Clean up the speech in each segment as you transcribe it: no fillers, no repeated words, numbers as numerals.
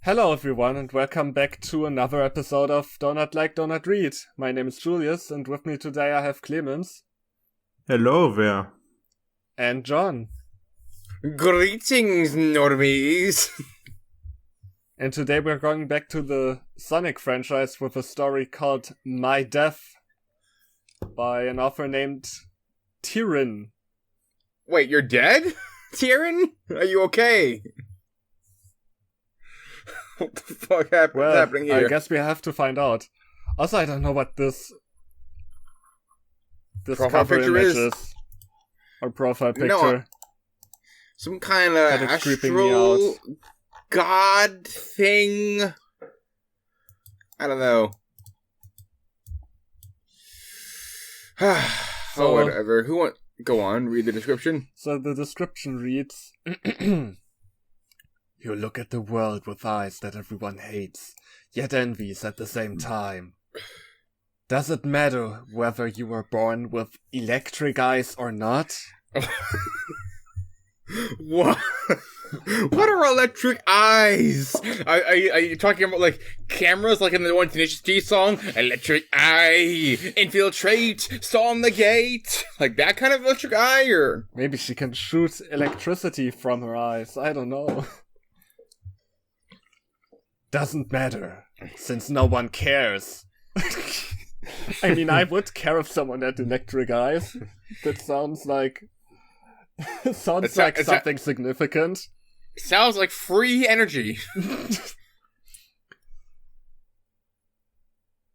Hello everyone and welcome back to another episode of Donut Like Donut Read. My name is Julius and with me today I have Clemens. Hello there. And John. Greetings, normies. And today we're going back to the Sonic franchise with a story called My Death by an author named Tyrion. Wait, you're dead? Tyrion? Are you okay? What the fuck happening here? I guess we have to find out. Also, I don't know what this Profile cover picture image is. Or profile picture. No, some kind of astral god thing. I don't know. So, whatever. Go on, read the description. So the description reads, You look at the world with eyes that everyone hates, yet envies at the same time. Does it matter whether you were born with electric eyes or not? What? What are electric eyes? Are you talking about like cameras, like in the one Tenacious D song? Electric eye, infiltrate, storm the gate, like that kind of electric eye, or Maybe she can shoot electricity from her eyes. I don't know. Doesn't matter, since no one cares. I mean, I would care if someone had electric eyes. That sounds like something significant. Sounds like free energy.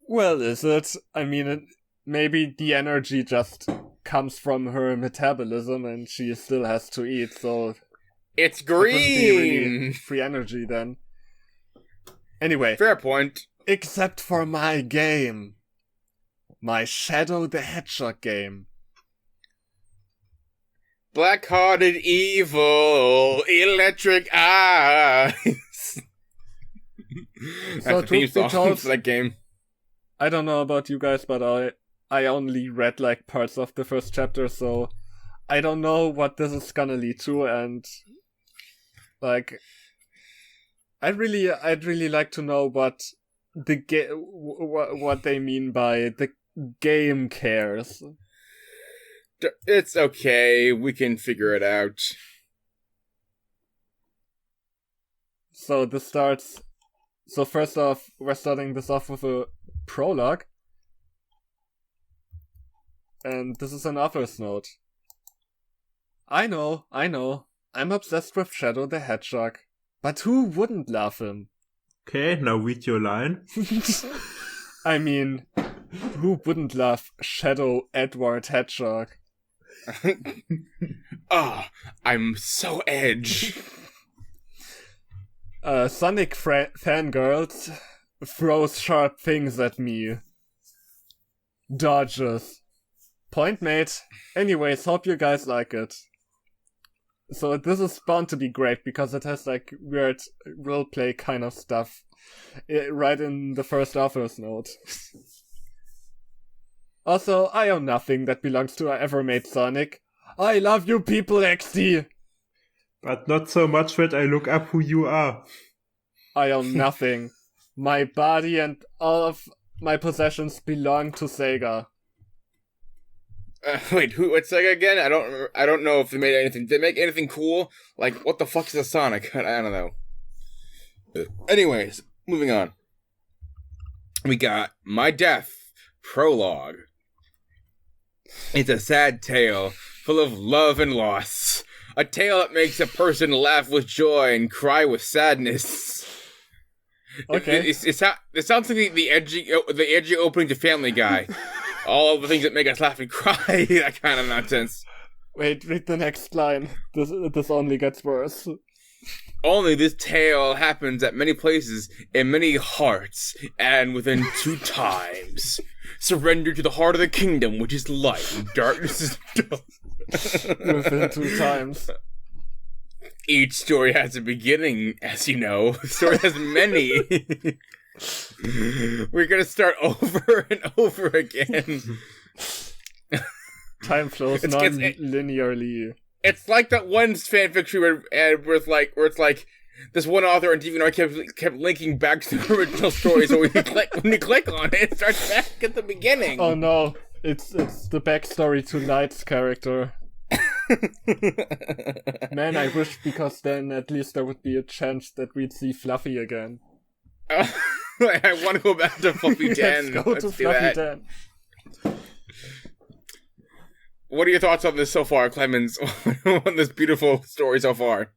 Well, is it? I mean, maybe the energy just comes from her metabolism and she still has to eat, so... It's It wouldn't be really green! free energy then. Anyway. Fair point. Except for my game. My Shadow the Hedgehog game. Black-hearted evil, electric eyes. That's So, the theme truth be song told, for that game. I don't know about you guys, but I only read like parts of the first chapter, so I don't know what this is gonna lead to, and like I'd really like to know what what they mean by the game cares. It's okay, we can figure it out. So first off, we're starting this off with a prologue. And this is an author's note. I know, I'm obsessed with Shadow the Hedgehog. But who wouldn't love him? Okay, now read your line. I mean, who wouldn't love Shadow Edward Hedgehog? I'm so edge. Sonic fangirls throws sharp things at me. Dodges. Point made. Anyways, hope you guys like it. So this is bound to be great because it has like weird roleplay kind of stuff right in the first author's note. Also, I own nothing that belongs to I ever made Sonic. I love you people, XD! But not so much that I look up who you are. I own nothing. My body and all of my possessions belong to Sega. Wait, what's Sega again? I don't know if they made anything. Did they make anything cool? Like, what the fuck is a Sonic? I don't know. Anyways, moving on. We got My Death, prologue. It's a sad tale, full of love and loss. A tale that makes a person laugh with joy and cry with sadness. Okay. It sounds like the edgy opening to Family Guy. All the things that make us laugh and cry, that kind of nonsense. Wait, read the next line. This only gets worse. Only this tale happens at many places, in many hearts, and within 2 times. Surrender to the heart of the kingdom, which is light, and darkness is dark. Within 2 times. Each story has a beginning, as you know. The story has many. We're gonna start over and over again. Time flows non-linearly. It's like that one fanfic where it's like this one author on DeviantArt kept linking back to the original story, so when you click on it, it starts back at the beginning. Oh no, it's the backstory to Light's character. Man, I wish, because then at least there would be a chance that we'd see Fluffy again. I want to go back to Fluffy Den. Let's go to Fluffy Den. What are your thoughts on this so far, Clemens? On this beautiful story so far?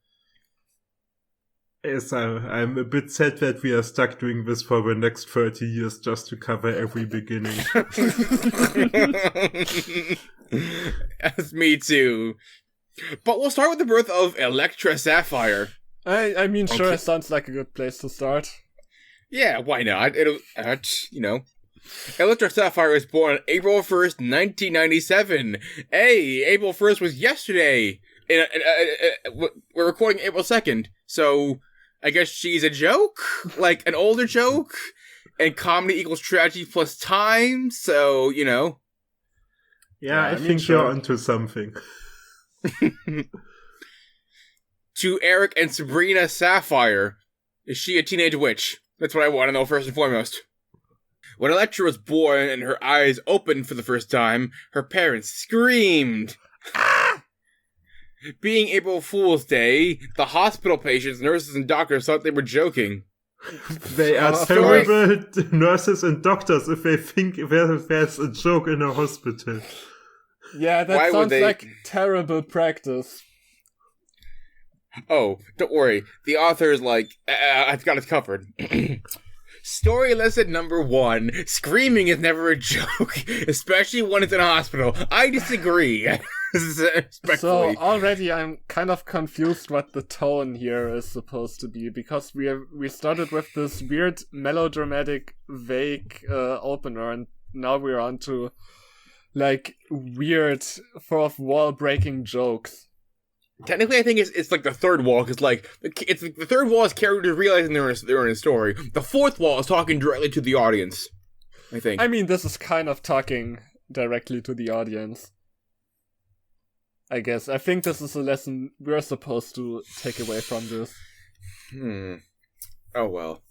Yes, I'm a bit sad that we are stuck doing this for the next 30 years just to cover every beginning. That's me too. But we'll start with the birth of Electra Sapphire. I mean, sure, it sounds like a good place to start. Yeah, why not? It'll, Electra Sapphire was born on April 1st, 1997. Hey, April 1st was yesterday. We're recording April 2nd, so I guess she's a joke? Like, an older joke? And comedy equals tragedy plus time, so, Yeah, I think you're onto something. To Eric and Sabrina Sapphire, is she a teenage witch? That's what I want to know first and foremost. When Electra was born and her eyes opened for the first time, her parents screamed. Ah! Being April Fool's Day, the hospital patients, nurses, and doctors thought they were joking. They are terrible nurses and doctors if they think there's a joke in a hospital. Yeah, that sounds like terrible practice. Oh, don't worry. The author is like, I've got it covered. Story lesson number 1. Screaming is never a joke, especially when it's in a hospital. I disagree. So already I'm kind of confused what the tone here is supposed to be, because we started with this weird melodramatic vague opener, and now we're on to like weird fourth wall breaking jokes. Technically, I think it's like the third wall, because like the third wall is characters realizing they're in a story. The fourth wall is talking directly to the audience, I think. I mean, this is kind of talking directly to the audience, I guess. I think this is a lesson we're supposed to take away from this. Oh well.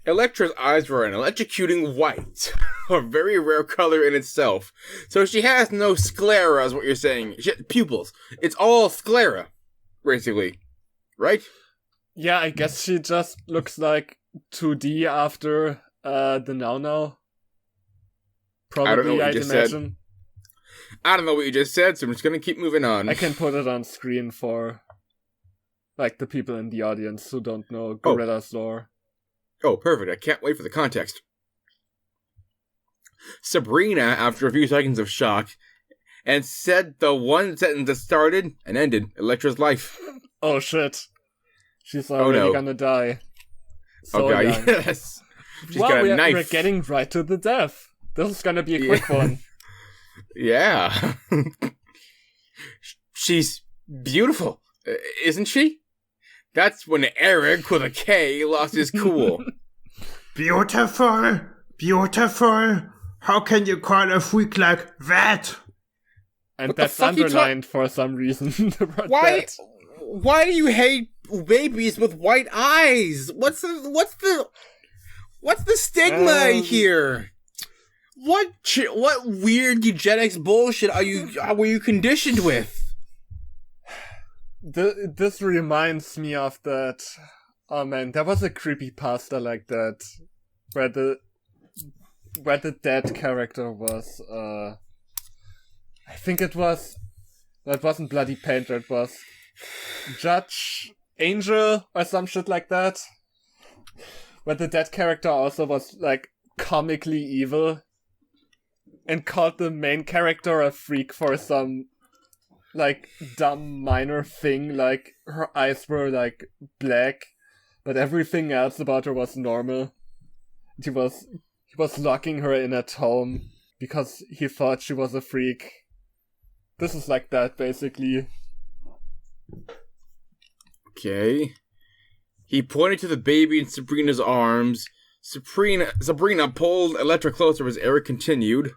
Electra's eyes were an electrocuting white, a very rare color in itself. So she has no sclera, is what you're saying. She has pupils. It's all sclera, basically. Right? Yeah, I guess she just looks like 2D after the Now. Probably, I'd imagine. I don't know what you just said, so I'm just gonna keep moving on. I can put it on screen for like the people in the audience who don't know Gorilla's lore. Oh, perfect. I can't wait for the context. Sabrina, after a few seconds of shock, and said the one sentence that started and ended Electra's life. Oh shit. She's already gonna die. So God, young. Yes. She's got a knife. We're getting right to the death. This is gonna be a quick one. Yeah. She's beautiful, isn't she? That's when Eric, with a K, lost his cool. Beautiful! Beautiful! How can you call a freak like that? And that's underlined for some reason. Why do you hate babies with white eyes? What's the stigma here? What weird eugenics bullshit were you conditioned with? This reminds me of that. Oh man, there was a creepypasta like that, where the dead character was. I think it was. That wasn't Bloody Painter. It was Judge Angel or some shit like that. Where the dead character also was like comically evil, and called the main character a freak for some like dumb minor thing, like her eyes were like black, but everything else about her was normal. He was locking her in at home because he thought she was a freak. This is like that, basically. Okay. He pointed to the baby in Sabrina's arms. Sabrina pulled Electra closer as Eric continued.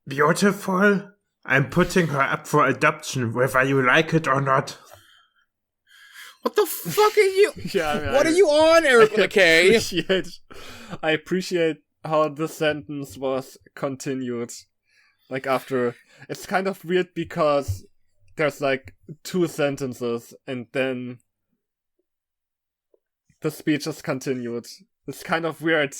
Beautiful. I'm putting her up for adoption, whether you like it or not. What the fuck are you? Yeah, I mean, what are you on, Eric with a K? I appreciate how the sentence was continued. Like after, it's kind of weird because there's like 2 sentences and then the speech is continued. It's kind of weird.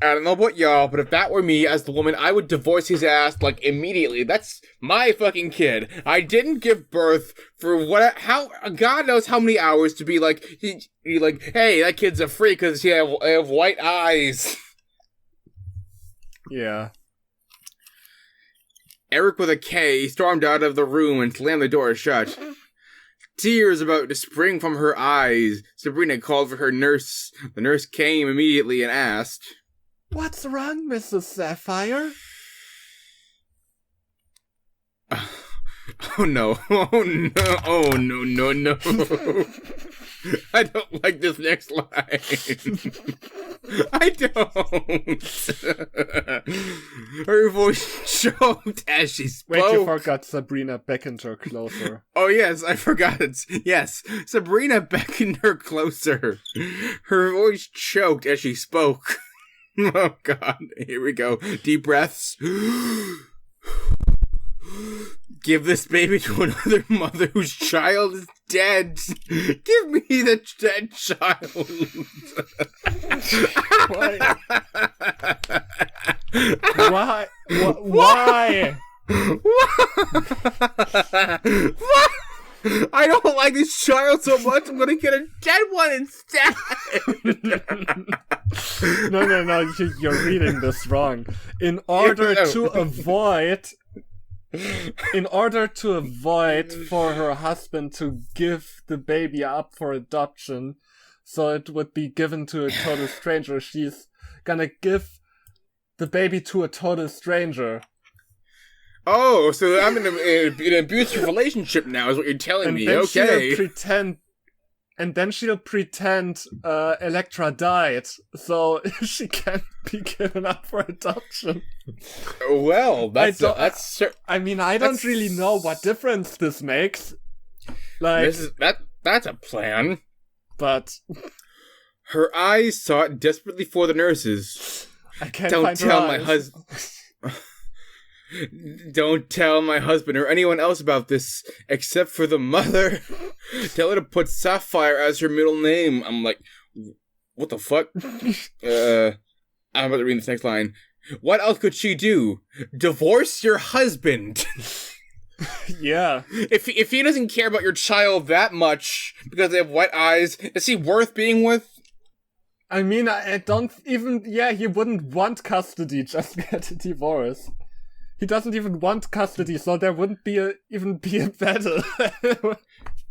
I don't know about y'all, but if that were me as the woman, I would divorce his ass, like, immediately. That's my fucking kid. I didn't give birth for how, God knows how many hours to be like, hey, that kid's a freak because he have white eyes. Yeah. Eric with a K stormed out of the room and slammed the door shut. Tears about to spring from her eyes. Sabrina called for her nurse. The nurse came immediately and asked, "What's wrong, Mrs. Sapphire?" Oh no. Oh no. Oh no. I don't like this next line. I don't. Her voice choked as she spoke. Wait, you forgot Sabrina beckoned her closer. Oh yes, I forgot it. Yes, Sabrina beckoned her closer. Her voice choked as she spoke. Oh god, here we go. Deep breaths. Give this baby to another mother whose child is dead. Give me the dead child. Why? Why? What? I don't like this child so much, I'm gonna get a dead one instead. No, you're reading this wrong. In order to avoid for her husband to give the baby up for adoption, so it would be given to a total stranger, she's gonna give the baby to a total stranger. Oh, so I'm in an abusive relationship now, is what you're telling me. Okay. She'll pretend Electra died, so she can't be given up for adoption. Well, I don't really know what difference this makes. Like, that's a plan. But her eyes sought desperately for the nurses. I can't Don't find tell her my eyes. husband. Don't tell my husband or anyone else about this, except for the mother. Tell her to put Sapphire as her middle name. I'm like, what the fuck? I'm about to read this next line. What else could she do? Divorce your husband. Yeah. If he doesn't care about your child that much because they have white eyes, is he worth being with? I mean, I don't even... Yeah, he wouldn't want custody, just get a divorce. He doesn't even want custody, so there wouldn't even be a battle.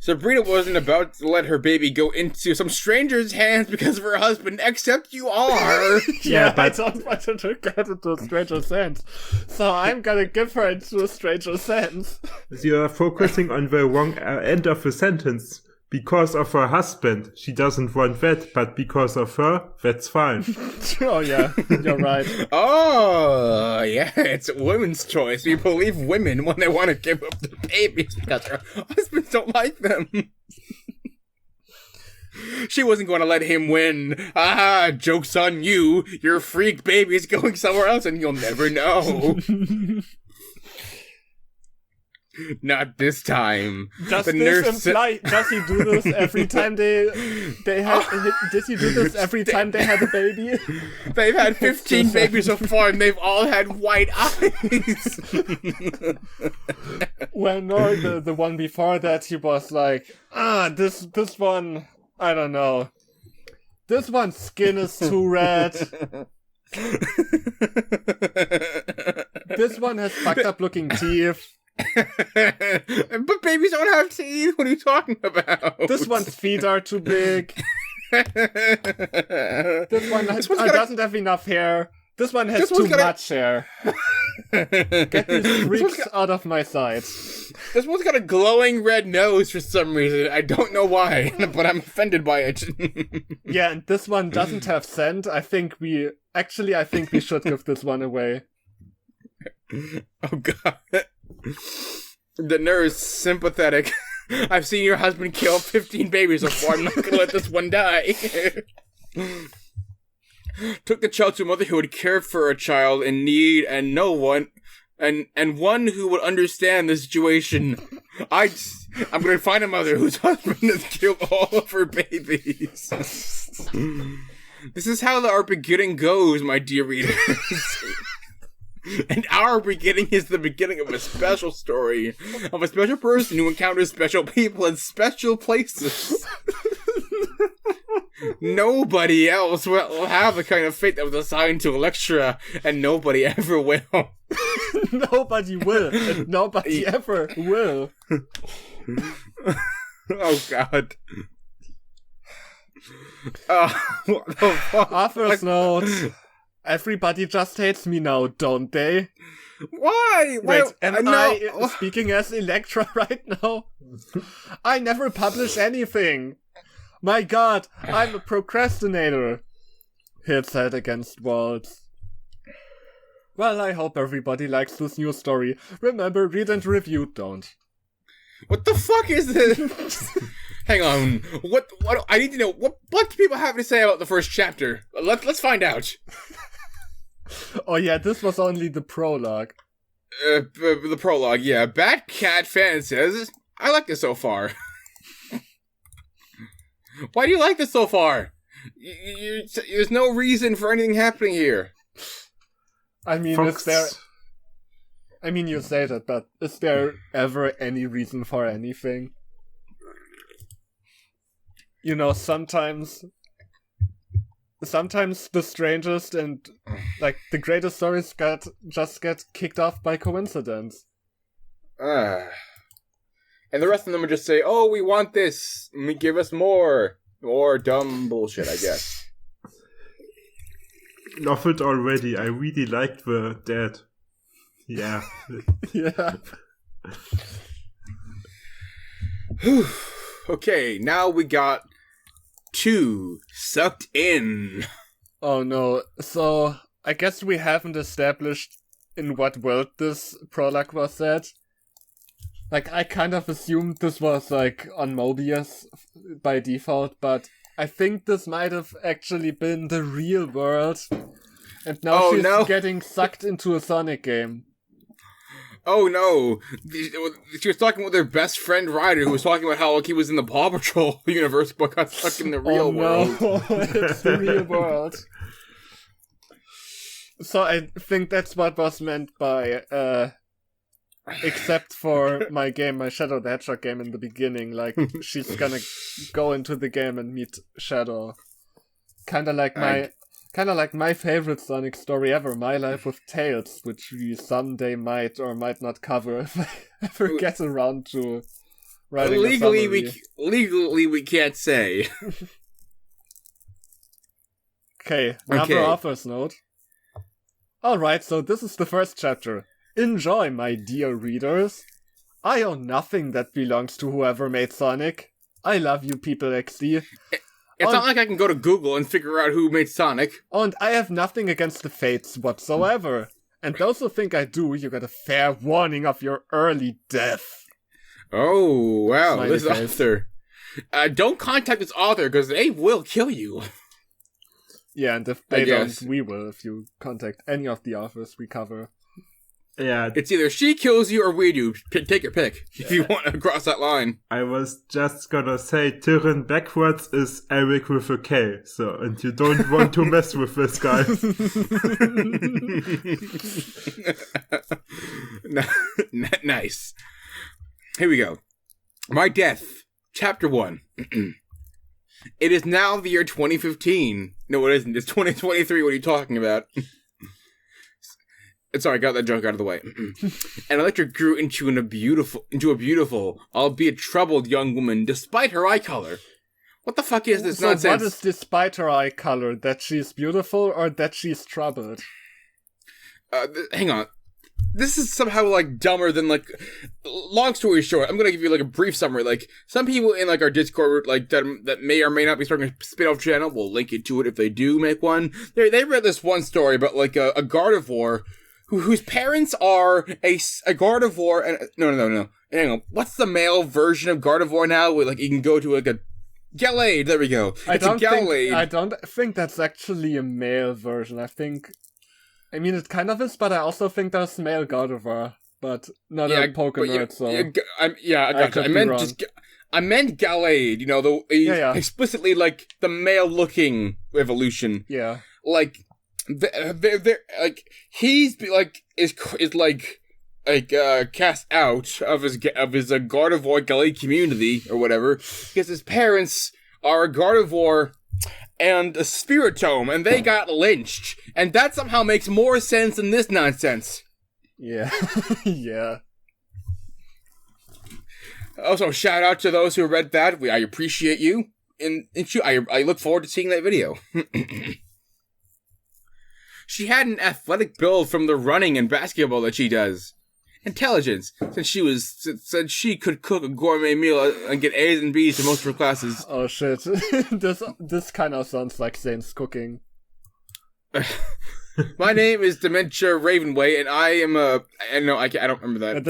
Sabrina wasn't about to let her baby go into some stranger's hands because of her husband, except you are. Yeah, but I don't want her to get into a stranger's hands. So I'm gonna give her into a stranger's hands. You are focusing on the wrong end of the sentence. Because of her husband, she doesn't want that, but because of her, that's fine. Oh yeah, you're right. Oh, yeah, it's women's choice. We believe women when they want to give up their babies because their husbands don't like them. She wasn't going to let him win. Ah, joke's on you. Your freak baby's going somewhere else and you'll never know. Not this time. Does he do this every time they had? Did he do this every time they had a baby? They've had 15 babies so far, and they've all had white eyes. Well, no, the one before that, he was like, this one, I don't know. This one's skin is too red. This one has fucked up looking teeth. But babies don't have teeth. What are you talking about? This one's feet are too big. This one doesn't have enough hair. This one has too much hair. Get these freaks out of my sight. This one's got a glowing red nose for some reason. I don't know why, but I'm offended by it. Yeah, and this one doesn't have scent. I think we should give this one away. Oh god. The nurse, sympathetic, I've seen your husband kill 15 babies before. I'm not gonna let this one die. Took the child to a mother who would care for a child in need and no one, and one who would understand the situation. I'm gonna find a mother whose husband has killed all of her babies. This is how our beginning goes, my dear readers. And our beginning is the beginning of a special story of a special person who encounters special people in special places. Nobody else will have the kind of fate that was assigned to Electra, and nobody ever will. Nobody will, and nobody ever will. Oh, God. What the fuck? Author's note. Everybody just hates me now, don't they? Why? Wait, am I speaking as Electra right now? I never publish anything. My god, I'm a procrastinator. Hits head against walls. Well, I hope everybody likes this new story. Remember, read and review, don't. What the fuck is this? Hang on. What? I need to know. What do people have to say about the first chapter? Let's find out. Oh yeah, this was only the prologue. The prologue, yeah. Bad Cat Fan says, I like this so far. Why do you like this so far? There's no reason for anything happening here. I mean, Fox. Is there... I mean, you say that, but is there ever any reason for anything? You know, sometimes the strangest and, like, the greatest stories just get kicked off by coincidence. And the rest of them would just say, oh, we want this, give us more. More dumb bullshit, I guess. Love it already. I really liked the dad. Yeah. Yeah. Okay, now we got 2 sucked in. Oh no, so I guess we haven't established in what world this prologue was set. Like, I kind of assumed this was, like, on Mobius by default, but I think this might have actually been the real world. And now she's getting sucked into a Sonic game. Oh no! She was talking with her best friend Ryder, who was talking about how, like, he was in the Paw Patrol universe, but got stuck in the real world. Oh no, it's the real world. So I think that's what was meant by, except for my Shadow the Hedgehog game in the beginning, like, she's gonna go into the game and meet Shadow. Kinda like my favorite Sonic story ever, My Life with Tails, which we someday might or might not cover if I ever get around to writing a summary. Legally we can't say. Okay, another author's note. Alright, so this is the first chapter. Enjoy, my dear readers. I own nothing that belongs to whoever made Sonic. I love you, people XD. It's not like I can go to Google and figure out who made Sonic. And I have nothing against the Fates whatsoever. And those who think I do, you get a fair warning of your early death. Oh, wow, Smiley this face. author. Don't contact this author, because they will kill you. Yeah, and if they don't, we will if you contact any of the authors we cover. Yeah, it's either she kills you or we do. Take your pick if you want to cross that line. I was just gonna say Tyrion backwards is Eric with a K, so, and you don't want to mess with this guy. Nice. Here we go. My Death, Chapter 1. It is now the year 2015. No, it isn't. It's 2023. What are you talking about? Sorry, I got that joke out of the way. And Electra grew into a beautiful, albeit troubled young woman, despite her eye color. What the fuck is this nonsense? So what is despite her eye color? That she's beautiful or that she's troubled? Hang on. This is somehow, like, dumber than, like... Long story short, I'm gonna give you, like, a brief summary. Like, some people in, like, our Discord, like, that may or may not be starting a spin-off channel, we'll link you to it if they do make one. They read this one story about, like, a Gardevoir whose parents are a Gardevoir and... No. hang on, what's the male version of Gardevoir now? Where, like, you can go to, like, a Gallade. There we go. I don't think that's actually a male version. I mean, it kind of is, but I also think there's male Gardevoir, but not a Pokemon, so... I gotcha. I meant Gallade, you know, explicitly, like, the male-looking evolution. Yeah. Like, he's, like, is cast out of his Gardevoir Gallade community, or whatever, because his parents are a Gardevoir and a Spiritomb, and they got lynched. And that somehow makes more sense than this nonsense. Yeah. Yeah. Also, shout out to those who read that. I appreciate you. And I look forward to seeing that video. She had an athletic build from the running and basketball that she does. Intelligence, since she could cook a gourmet meal and get A's and B's in most of her classes. Oh shit. This kind of sounds like Zane's cooking. My name is Dementia Ravenway, and I am I don't remember that.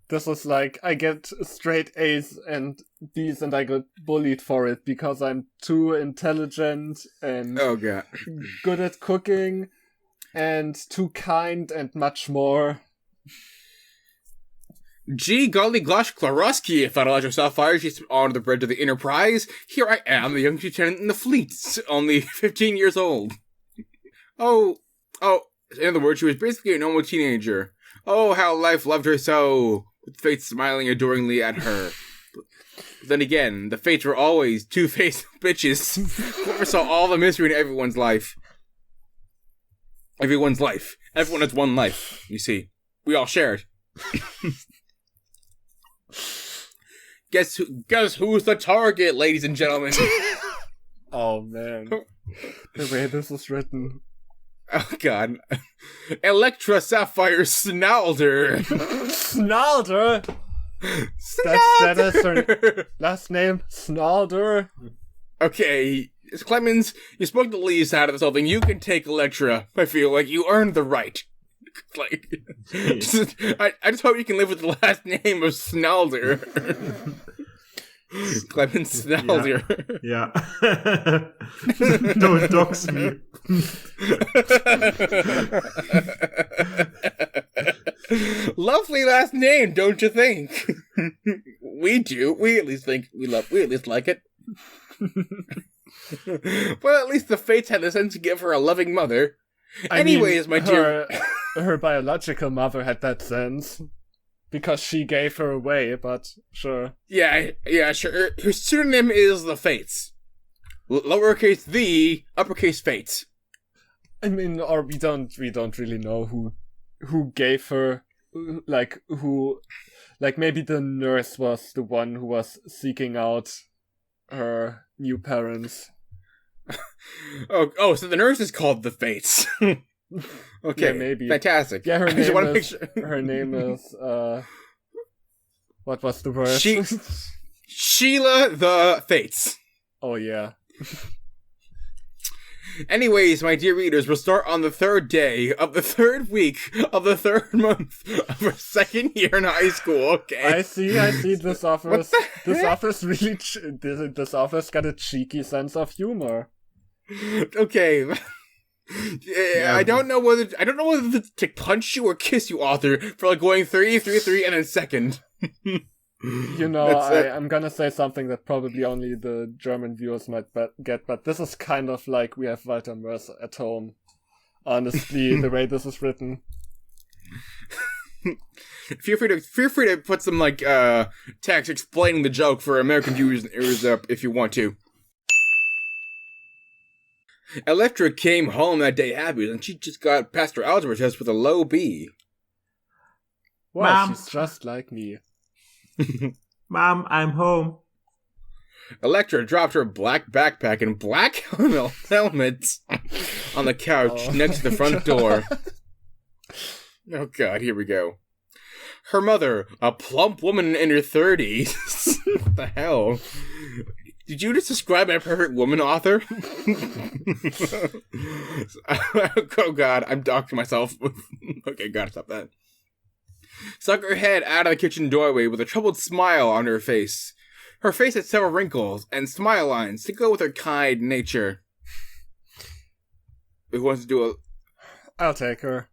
This is like, I get straight A's and B's and I get bullied for it because I'm too intelligent and good at cooking and too kind and much more. Gee, golly gosh, Klaroski, if I'd let Sapphire, she's on the bridge of the Enterprise. Here I am, the youngest lieutenant in the fleet, only 15 years old. Oh, in other words, she was basically a normal teenager. Oh, how life loved her so, with fate smiling adoringly at her. But then again, the fates were always two-faced bitches who oversaw all the misery in everyone's life. Everyone's life. Everyone has one life, you see. We all shared. Guess who's the target, ladies and gentlemen? Oh, man. The way this is written. Oh, God. Electra Sapphire Snalder. Snalder? That is her last name? Snalder? Okay, Clemens, you spoke the least out of this whole thing. You can take Electra. I feel like you earned the right. Like, I just hope you can live with the last name of Snalder. Clemens Snalder. Yeah. Don't dox me. Lovely last name, don't you think? We do. We at least think we at least like it. Well, at least the fates had the sense to give her a loving mother. Anyways, my dear, her biological mother had that sense because she gave her away. But sure. Yeah, sure. Her pseudonym is the Fates. Lowercase the, uppercase Fates. I mean, or we don't really know who gave her, like maybe the nurse was the one who was seeking out her new parents. Oh, so the nurse is called the Fates. Okay, yeah, maybe. Fantastic. Yeah, her name is what was the word? Sheila the Fates. Oh yeah. Anyways, my dear readers, we'll start on the third day of the third week of the third month of our second year in high school. Okay. I see. This offers really. This offers got a cheeky sense of humor. Okay. I don't know whether to punch you or kiss you, author, for like going 3 and then second. You know, I'm gonna say something that probably only the German viewers might get, but this is kind of like we have Walter Mercer at home. Honestly, the way this is written. Feel free to put some like text explaining the joke for American viewers if you want to. Electra came home that day happy, and she just got past her algebra test with a low B. Wow, she's just like me. Mom, I'm home. Electra dropped her black backpack and black helmet on the couch next to the front door. Oh God, here we go. Her mother, a plump woman in her 30s. What the hell? Did you just describe my perfect woman, author? Oh God, I'm doctoring myself. Okay, gotta stop that. stuck her head out of the kitchen doorway with a troubled smile on her face. Her face had several wrinkles and smile lines to go with her kind nature. Who wants to do a... I'll take her.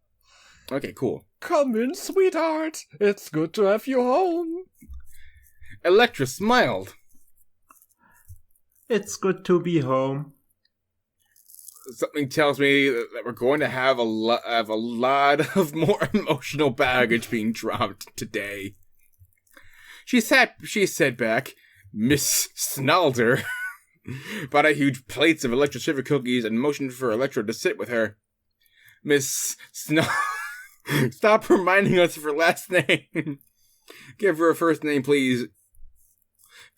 Okay, cool. Come in, sweetheart. It's good to have you home. Electra smiled. It's good to be home. Something tells me that we're going to have a lot of more emotional baggage being dropped today. She said back, Miss Snalder, brought out huge plates of Electra shiver cookies and motioned for Electra to sit with her. Miss Snalder, stop reminding us of her last name. Give her a first name, please.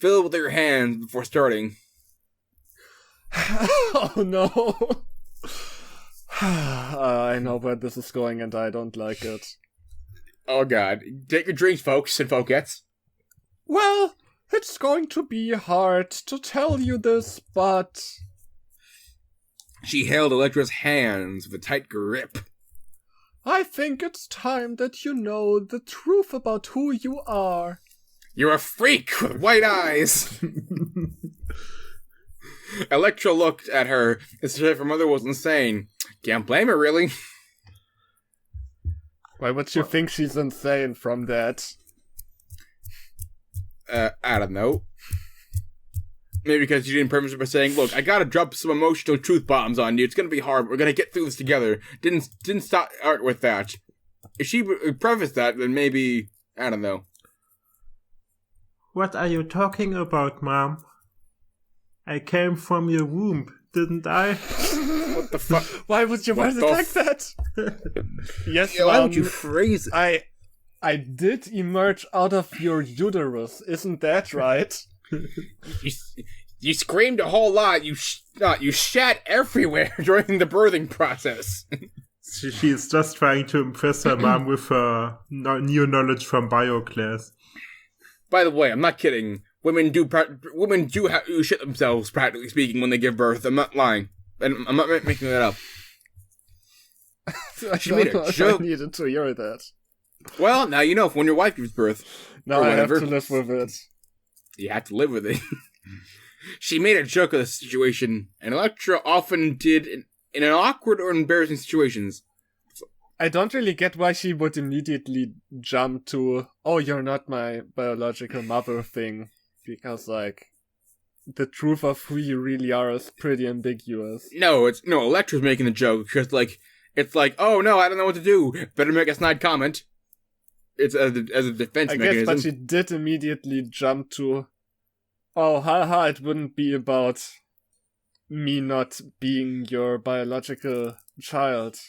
Fill it with your hands before starting. Oh no. I know where this is going and I don't like it. Oh god. Take your drinks, folks and folkettes. Well, it's going to be hard to tell you this, but... She held Electra's hands with a tight grip. I think it's time that you know the truth about who you are. You're a freak with white eyes. Electra looked at her as if her mother was insane. Can't blame her, really. Why would you think she's insane from that? I don't know. Maybe because you didn't preface it by saying, look, I gotta drop some emotional truth bombs on you. It's gonna be hard. We're gonna get through this together. Didn't start art with that. If she prefaced that, then maybe, I don't know. What are you talking about, Mom? I came from your womb, didn't I? What the fuck? Why would you want it like that? Yes, Why would you phrase it? I did emerge out of your uterus, isn't that right? You screamed a whole lot. You shat everywhere during the birthing process. She's just trying to impress her mom with her new knowledge from bio class. By the way, I'm not kidding. Women do shit themselves, practically speaking, when they give birth. I'm not lying, and I'm not making that up. She made a joke. I needed to hear that. Well, now you know when your wife gives birth. Now I have to live with it. You have to live with it. She made a joke of the situation, and Electra often did in an awkward or embarrassing situations. I don't really get why she would immediately jump to, oh, you're not my biological mother thing. Because, like, the truth of who you really are is pretty ambiguous. No, Electra's making the joke, because, it's like, oh no, I don't know what to do. Better make a snide comment. It's as a defense mechanism. I guess, but she did immediately jump to, oh, haha, it wouldn't be about me not being your biological child.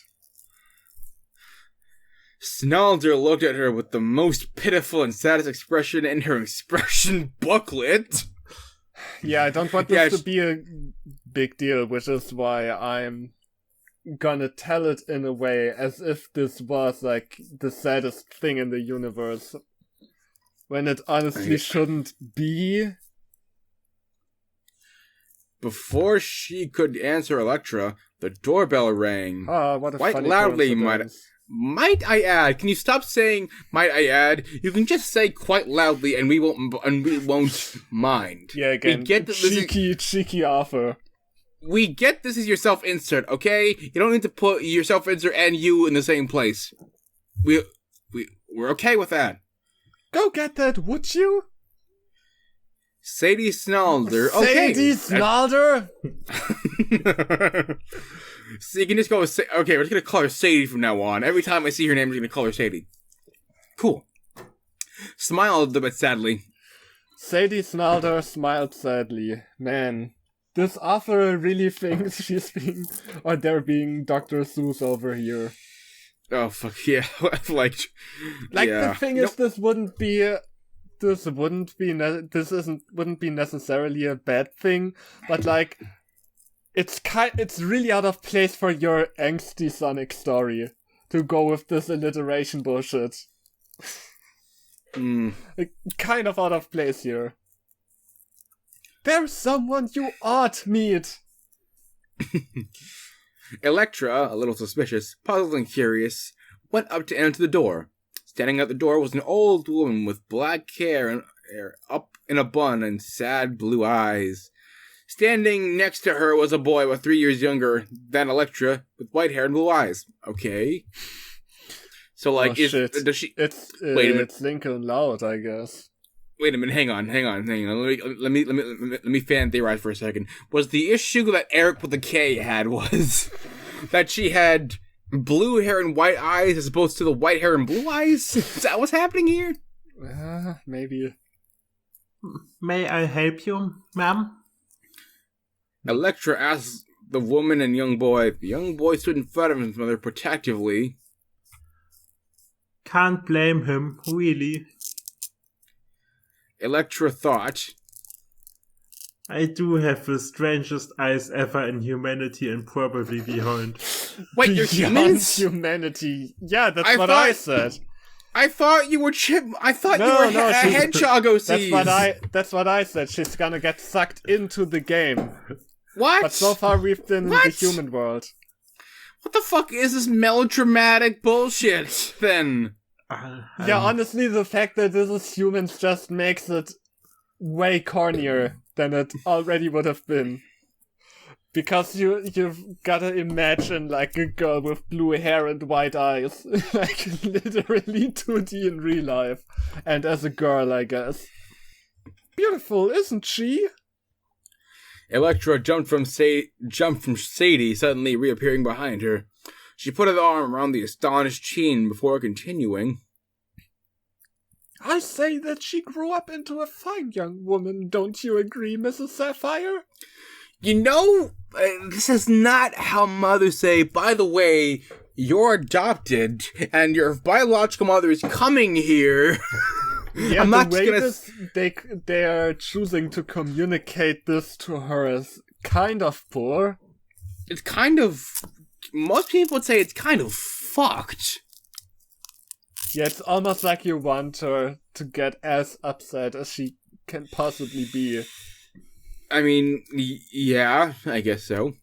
Snalder looked at her with the most pitiful and saddest expression in her expression booklet. Yeah, I don't want this to be a big deal, which is why I'm gonna tell it in a way as if this was, like, the saddest thing in the universe. When it honestly shouldn't be. Before she could answer Electra, the doorbell rang. What a quite funny loudly, coincidence. Might I add? Can you stop saying "might I add"? You can just say quite loudly, and we won't mind. Yeah, again, we get cheeky offer. We get this is your self-insert, okay? You don't need to put your self-insert and you in the same place. We're okay with that. Go get that, would you? Sadie Snalder. Okay. Sadie Snalder? So you can just go with okay, we're just going to call her Sadie from now on. Every time I see her name, we're going to call her Sadie. Cool. Smiled a bit sadly. Sadie Snalder smiled sadly. Man, this author really thinks they're being Dr. Seuss over here. Oh, fuck, yeah. The thing is, this wouldn't be necessarily a bad thing, but, like, it's really out of place for your angsty Sonic story to go with this alliteration bullshit. Kind of out of place here. There's someone you ought meet. Electra, a little suspicious, puzzled and curious, went up to answer the door. Standing at the door was an old woman with black hair up in a bun and sad blue eyes. Standing next to her was a boy with 3 years younger than Electra with white hair and blue eyes. Okay. So, like, does she... Wait a minute. It's Lincoln Loud, I guess. Wait a minute, hang on. Let me fan theorize for a second. Was the issue that Eric with the K had was that she had blue hair and white eyes as opposed to the white hair and blue eyes? Is that what's happening here? Maybe. May I help you, ma'am? Electra asked the woman and young boy. The young boy stood in front of his mother protectively. Can't blame him, really. Electra thought, I do have the strangest eyes ever in humanity and probably beyond. Wait, you're humans? Humanity. Yeah, that's what I said. I thought you were I thought you were hedgehog OCs. That's what I said. She's gonna get sucked into the game. What? But so far we've been in the human world. What the fuck is this melodramatic bullshit, then? Yeah, honestly, the fact that this is humans just makes it way cornier than it already would have been. Because you've gotta imagine, like, a girl with blue hair and white eyes. Like, literally 2D in real life. And as a girl, I guess. Beautiful, isn't she? Electra jumped from Sadie, suddenly reappearing behind her. She put her arm around the astonished Sheen before continuing. I say that she grew up into a fine young woman, don't you agree, Mrs. Sapphire? You know, this is not how mothers say, by the way, you're adopted, and your biological mother is coming here. Yeah, I'm not they are choosing to communicate this to her is kind of poor. It's kind of... Most people would say it's kind of fucked. Yeah, it's almost like you want her to get as upset as she can possibly be. I mean, yeah, I guess so.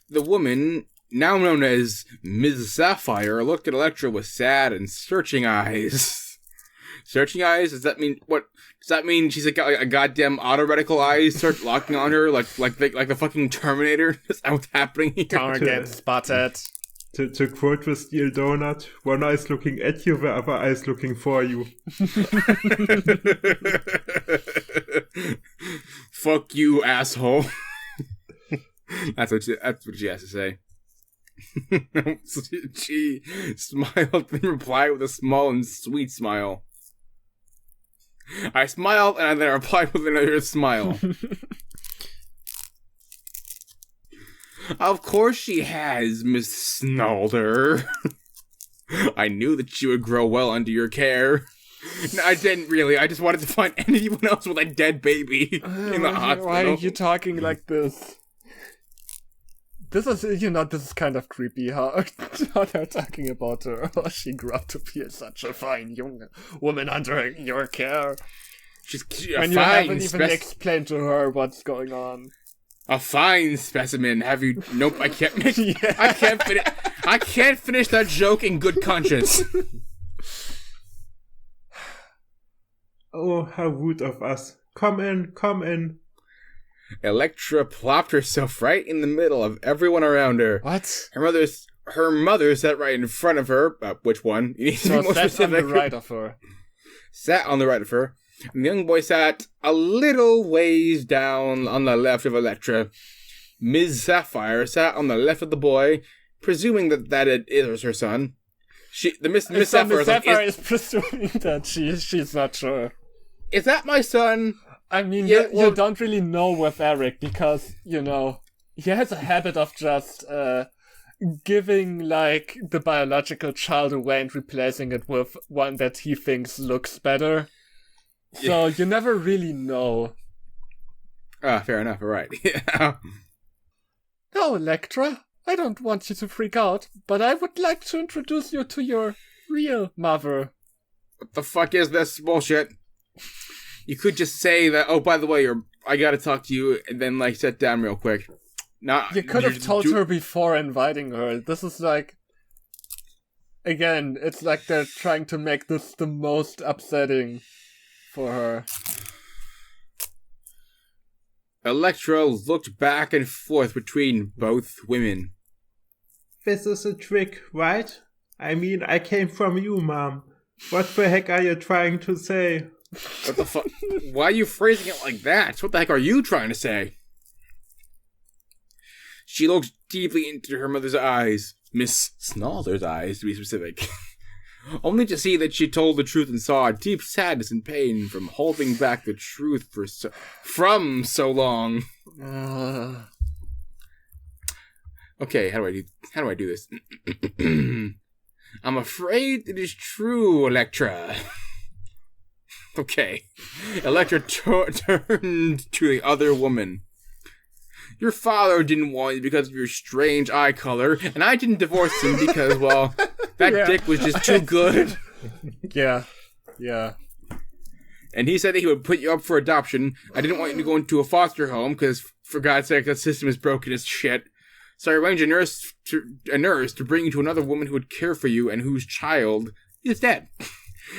The woman, now known as Ms. Sapphire, looked at Electra with sad and searching eyes. Searching eyes? Does that mean what? Does that mean she's got like a goddamn autoretical eyes start locking on her like the fucking Terminator? Is that what's happening here? Target spotted. To quote the Steel Donut, one eye's looking at you, the other eye's looking for you. Fuck you, asshole. That's what she has to say. She smiled and replied with a small and sweet smile. I smiled and then replied with another smile. Of course she has, Miss Snalder. I knew that she would grow well under your care. No, I didn't really. I just wanted to find anyone else with a dead baby in the hospital. Why are you talking like this? This is kind of creepy how they're talking about her. Oh, she grew up to be such a fine young woman under your care. She's when you haven't even explained to her what's going on. A fine specimen. Have you? Nope. I can't. Yeah. I can't finish that joke in good conscience. Oh, how rude of us! Come in. Electra plopped herself right in the middle of everyone around her. What? Her mother sat right in front of her. Which one? You need to be more specific. Sat on the right of her. Sat on the right of her. And the young boy sat a little ways down on the left of Electra. Ms. Sapphire sat on the left of the boy, presuming that it is her son. Miss Sapphire is presuming that she's not sure. Is that my son? I mean, you don't really know with Eric because, he has a habit of just giving, like, the biological child away and replacing it with one that he thinks looks better. So you never really know. Fair enough, alright. Yeah. No, Electra, I don't want you to freak out, but I would like to introduce you to your real mother. What the fuck is this bullshit? You could just say that, oh, by the way, I gotta talk to you, and then, like, sit down real quick. You could have told her before inviting her. This is like... again, it's like they're trying to make this the most upsetting for her. Electra looked back and forth between both women. This is a trick, right? I mean, I came from you, Mom. What the heck are you trying to say? What the fuck? Why are you phrasing it like that? What the heck are you trying to say? She looked deeply into her mother's eyes, Miss Snaller's eyes to be specific, only to see that she told the truth and saw a deep sadness and pain from holding back the truth from so long. Okay, how do I do this? I'm afraid it is true, Electra. Okay. Electra turned to the other woman. Your father didn't want you because of your strange eye color, and I didn't divorce him because, well, that dick was just too good. Yeah. And he said that he would put you up for adoption. I didn't want you to go into a foster home because, for God's sake, that system is broken as shit. So I arranged a nurse to bring you to another woman who would care for you and whose child is dead.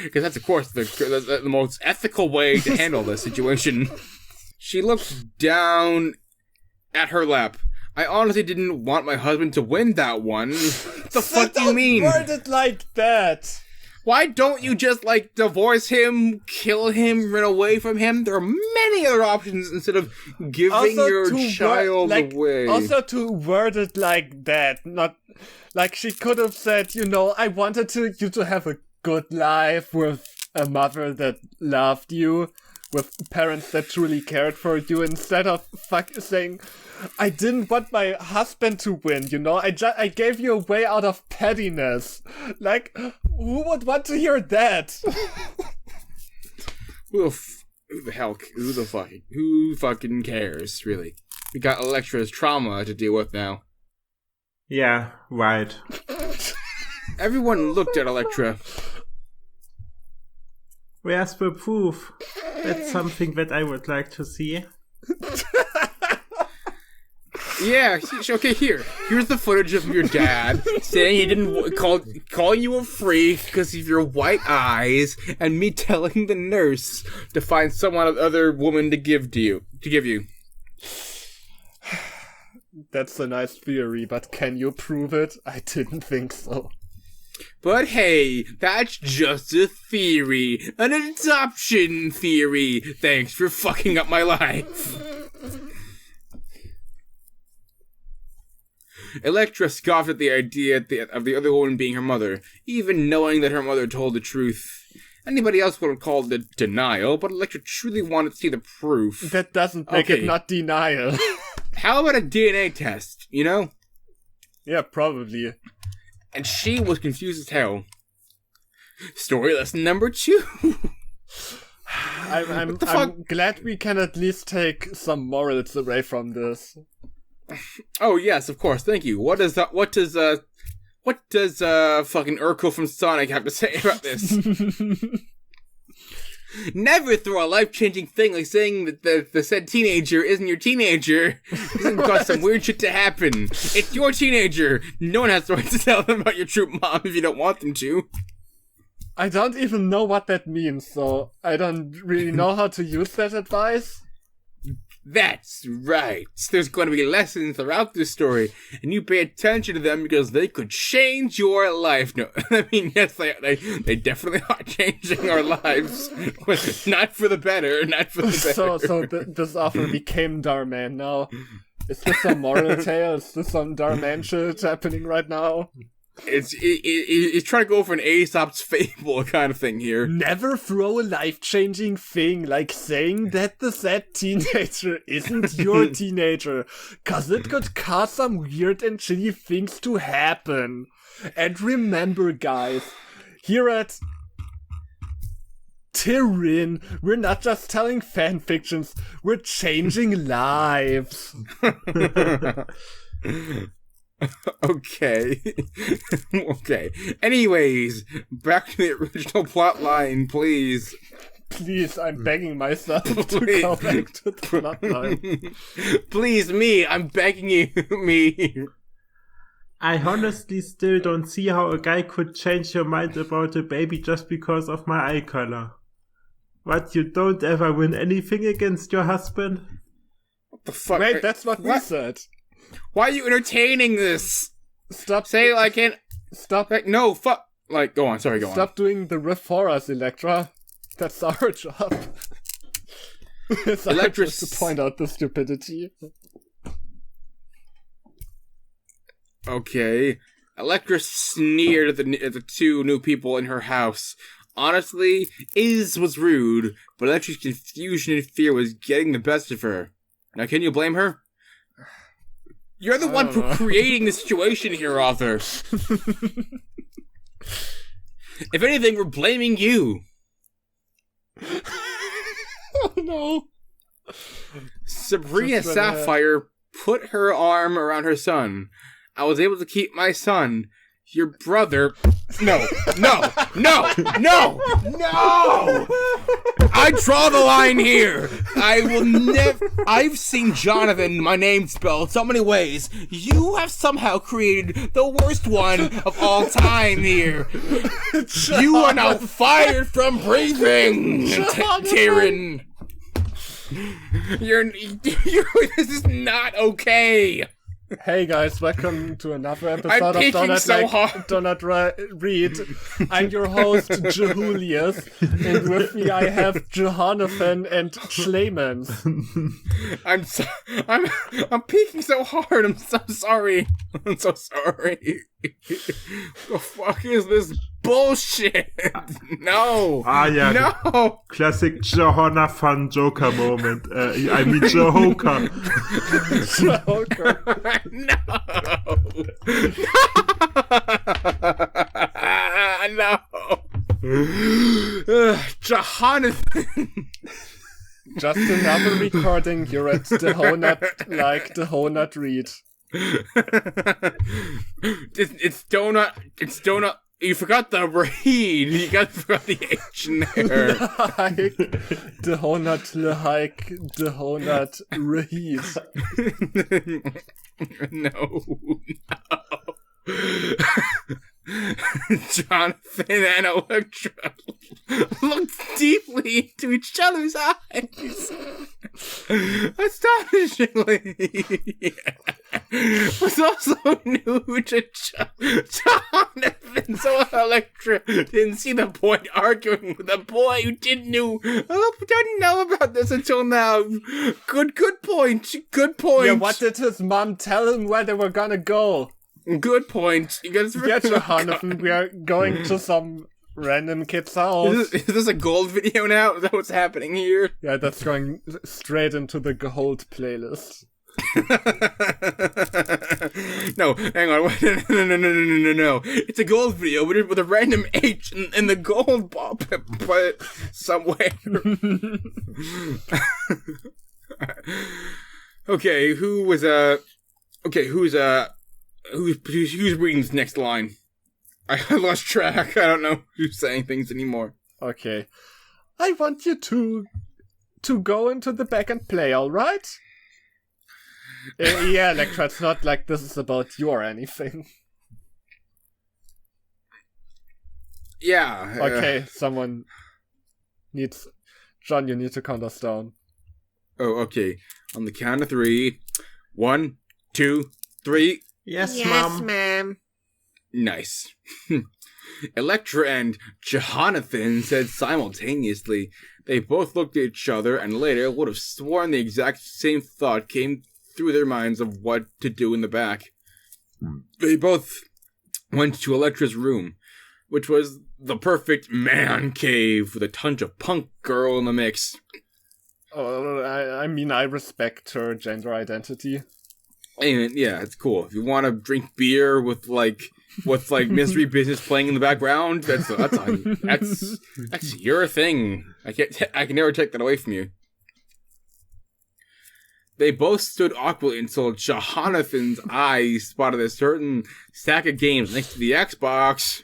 Because that's, of course, the most ethical way to handle this situation. She looked down at her lap. I honestly didn't want my husband to win that one. What the fuck do you mean? Don't word it like that. Why don't you just, divorce him, kill him, run away from him? There are many other options instead of giving Also your child away. Also to word it like that. Not, she could have said, I wanted you to have a good life with a mother that loved you, with parents that truly cared for you, instead of saying, I didn't want my husband to win, I gave you away out of pettiness. Who would want to hear that? Who fucking cares, really? We got Electra's trauma to deal with now. Yeah, right. Everyone looked at Electra. Where's the proof? That's something that I would like to see. Yeah, okay, here's the footage of your dad saying he didn't calling you a freak because of your white eyes, and me telling the nurse to find some other woman to give you. That's a nice theory, but can you prove it? I didn't think so. But hey, that's just a theory. An adoption theory. Thanks for fucking up my life. Electra scoffed at the idea of the other woman being her mother, even knowing that her mother told the truth. Anybody else would have called it denial, but Electra truly wanted to see the proof. That doesn't make it not denial. How about a DNA test, Yeah, probably. And she was confused as hell. Story lesson number 2. I'm glad we can at least take some morals away from this. Oh yes, of course. Thank you. What does fucking Urkel from Sonic have to say about this? Never throw a life-changing thing like saying that the said teenager isn't your teenager. Doesn't cause some weird shit to happen. It's your teenager. No one has the right to tell them about your true mom if you don't want them to. I don't even know what that means, so I don't really know how to use that advice. That's right. There's going to be lessons throughout this story, and you pay attention to them because they could change your life. No, I mean, yes, they definitely are changing our lives. Not for the better, not for the better. So this offer became Darman now. Is this some moral tale? Is this some Darman shit happening right now? It's trying to go for an Aesop's fable kind of thing here. Never throw a life-changing thing like saying that the said teenager isn't your teenager, cause it could cause some weird and shitty things to happen. And remember, guys, here at Tyrion, we're not just telling fanfictions, we're changing lives. Okay. Okay. Anyways, back to the original plot line, please. Please, I'm begging myself to go back to the plot line. Please, me, I'm begging you, me. I honestly still don't see how a guy could change your mind about a baby just because of my eye color. What, you don't ever win anything against your husband? What the fuck? Wait, that's what we said. Why are you entertaining this? Stop. Say it like it. Stop. Like, no, fuck. Like, go on. Sorry, go on. Stop doing the riff for us, Electra. That's our job. It's our job to point out the stupidity. Okay. Electra sneered at the two new people in her house. Honestly, Iz was rude, but Electra's confusion and fear was getting the best of her. Now, can you blame her? You're the one creating the situation here, Arthur. If anything, we're blaming you. Oh no. Sabrina Sapphire put her arm around her son. I was able to keep my son. Your brother... No! I draw the line here! I will never... I've seen Jonathan, my name spelled, so many ways. You have somehow created the worst one of all time here. You are now fired from breathing, Tyrion. This is not okay. Hey guys, welcome to another episode I'm of Donut Read. I'm your host, Jehulius, and with me I have Jonathan and Schlemens. I'm peeking so hard. I'm so sorry. I'm so sorry. The fuck is this bullshit? No. Yeah. No. Classic Jonathan Joker moment. I mean Joker. Joker. No. No. Jonathan. Just another recording. You're at the Donut Read. It's donut. You forgot the read. You forgot the H in there. The Donut Read. No. Jonathan and Electra looked deeply into each other's eyes. Astonishingly, was also new to Jonathan, so Electra didn't see the point arguing with a boy who didn't know about this until now. Good point. Yeah, what did his mom tell him where they were gonna go? Good point. You guys Jonathan, we are going to some random kid's house. Is this a gold video now? Is that what's happening here? Yeah, that's going straight into the gold playlist. No, hang on. No. It's a gold video with a random H in the gold ball, but somewhere. Okay, who's reading this next line? I lost track. I don't know who's saying things anymore. Okay. I want you to go into the back and play, alright? Yeah, Electra, it's not like this is about you or anything. Yeah. Okay, someone needs... John, you need to count us down. Oh, okay. On the count of 3. 1, 2, 3... Yes, ma'am. Nice. Electra and Jonathan said simultaneously. They both looked at each other and later would have sworn the exact same thought came through their minds of what to do in the back. They both went to Electra's room, which was the perfect man cave with a touch of punk girl in the mix. Oh, I mean, I respect her gender identity. And yeah, it's cool. If you want to drink beer with Mystery Business playing in the background, that's your thing. I can never take that away from you. They both stood awkwardly until Jonathan's eyes spotted a certain stack of games next to the Xbox.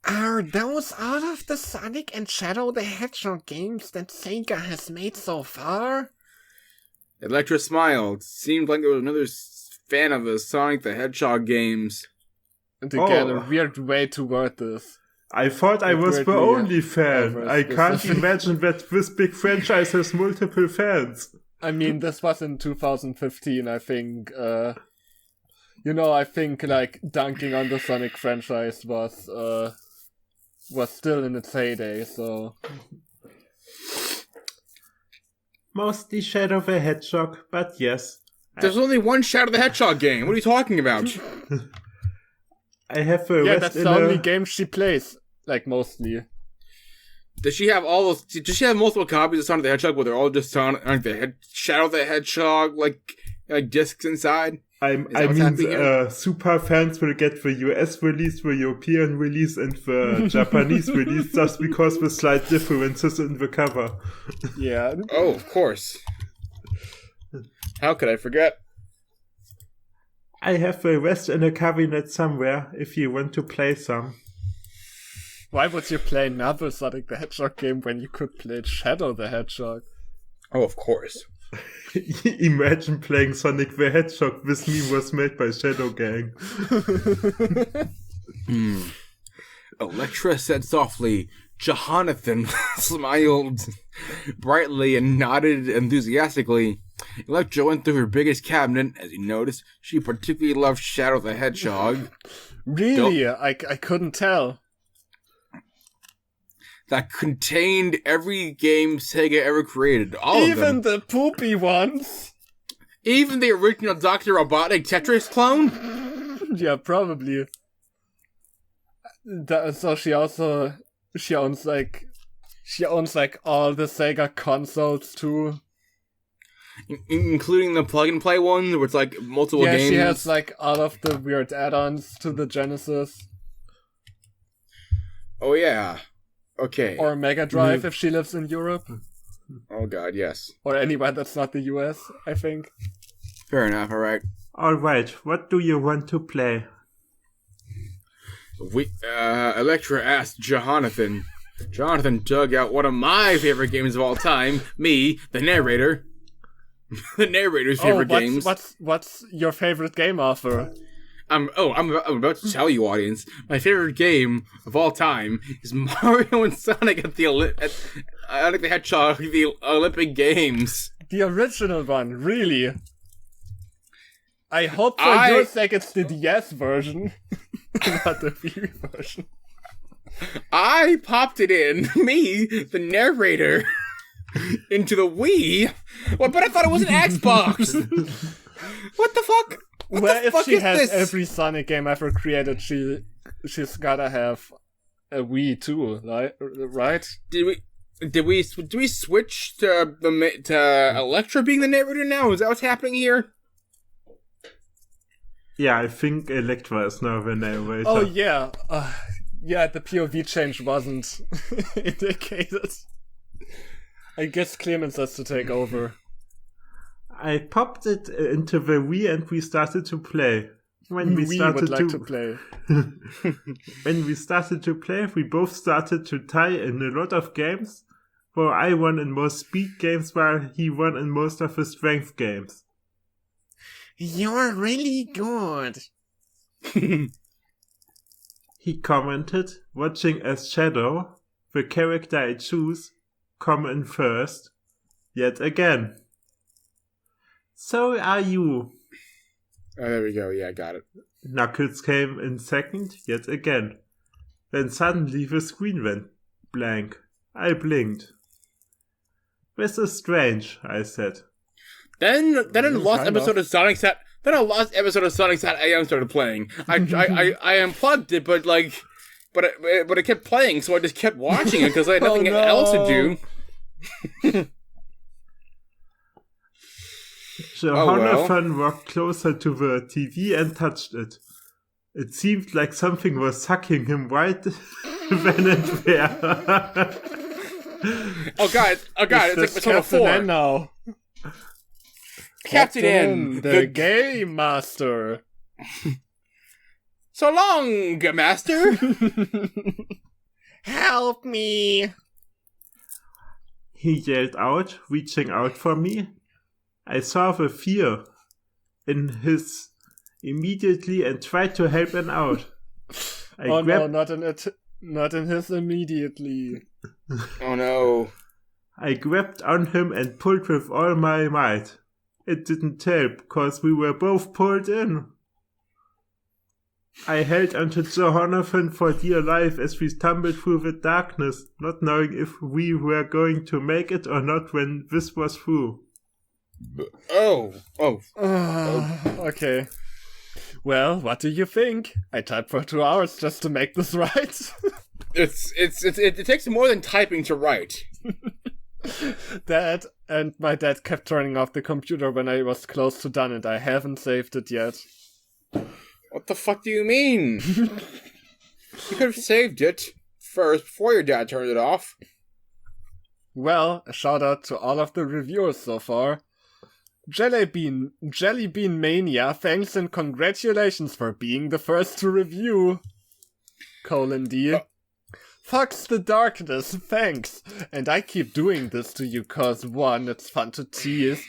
Are those all of the Sonic and Shadow the Hedgehog games that Sega has made so far? Electra smiled. Seemed like it was another fan of the Sonic the Hedgehog games. And again, a weird way to word this. I thought I was the only fan. I can't imagine that this big franchise has multiple fans. I mean, this was in 2015, I think. I think, like, dunking on the Sonic franchise was still in its heyday, so... Mostly Shadow the Hedgehog, but yes. There's only one Shadow the Hedgehog game. What are you talking about? I have a yeah, that's the only game she plays, like, mostly. Does she have multiple copies of Sonic the Hedgehog where they're all just Shadow the Hedgehog, like discs inside? I mean, super fans will get the US release, the European release, and the Japanese release just because the slight differences in the cover. Yeah. Oh, of course. How could I forget? I have the rest in a cabinet somewhere if you want to play some. Why would you play another Sonic the Hedgehog game when you could play Shadow the Hedgehog? Oh, of course. Imagine playing Sonic the Hedgehog. This meme was made by Shadow Gang. Electra said softly. Jonathan smiled brightly and nodded enthusiastically. Electra went through her biggest cabinet. As he noticed, she particularly loved Shadow the Hedgehog. Really? I couldn't tell. That contained every game Sega ever created. All of them. Even the poopy ones? Even the original Dr. Robotnik Tetris clone? Yeah, probably. So she owns all the Sega consoles too. Including the plug-and-play one, where it's like multiple games? Yeah, she has like all of the weird add-ons to the Genesis. Oh yeah. Okay. Or Mega Drive if she lives in Europe. Oh god, yes. Or anywhere that's not the US, I think. Fair enough, alright. Alright, what do you want to play? Electra asked Jonathan. Jonathan dug out one of my favorite games of all time. Me, the narrator. The narrator's favorite games. What's your favorite game offer? I'm about to tell you, audience. My favorite game of all time is Mario and Sonic at the Hedgehog, the Olympic Games. The original one, really? I hope for your sake it's the DS version, not the Wii version. I popped it in, me, the narrator, into the Wii. Well, but I thought it was an Xbox. What the fuck? If she has every Sonic game ever created, she's gotta have a Wii too, right? Did we switch to Electra being the narrator now? Is that what's happening here? Yeah, I think Electra is now the narrator. Oh yeah, the POV change wasn't indicated. I guess Clemens has to take over. I popped it into the Wii and we started to play. When we started to play, we both started to tie in a lot of games. Where I won in most speed games, while he won in most of the strength games. You're really good. He commented, watching as Shadow, the character I choose, come in first, yet again. So are you. Oh, there we go. Yeah, I got it. Knuckles came in second, yet again. Then suddenly the screen went blank. I blinked. This is strange, I said. Then a lost episode of Sonic Sat. Then a lost episode of Sonic Sat AM started playing. I unplugged it, but it kept playing, so I just kept watching it because I had nothing else to do. Jonathan walked closer to the TV and touched it. It seemed like something was sucking him right then and there. Oh god, it's like Persona 4. Now. Captain N, the Game Master. So long, Master. Help me. He yelled out, reaching out for me. I saw the fear in his immediately and tried to help him out. No, not in his immediately. Oh no. I grabbed on him and pulled with all my might. It didn't help, cause we were both pulled in. I held onto Jonathan for dear life as we stumbled through the darkness, not knowing if we were going to make it or not when this was through. Okay. Well, what do you think? I typed for 2 hours just to make this right. It takes more than typing to write. Dad and my dad kept turning off the computer when I was close to done, and I haven't saved it yet. What the fuck do you mean? You could have saved it first before your dad turned it off. Well, a shout out to all of the reviewers so far. Jellybean Mania, thanks and congratulations for being the first to review. D. Fox the Darkness, thanks. And I keep doing this to you cause 1, it's fun to tease,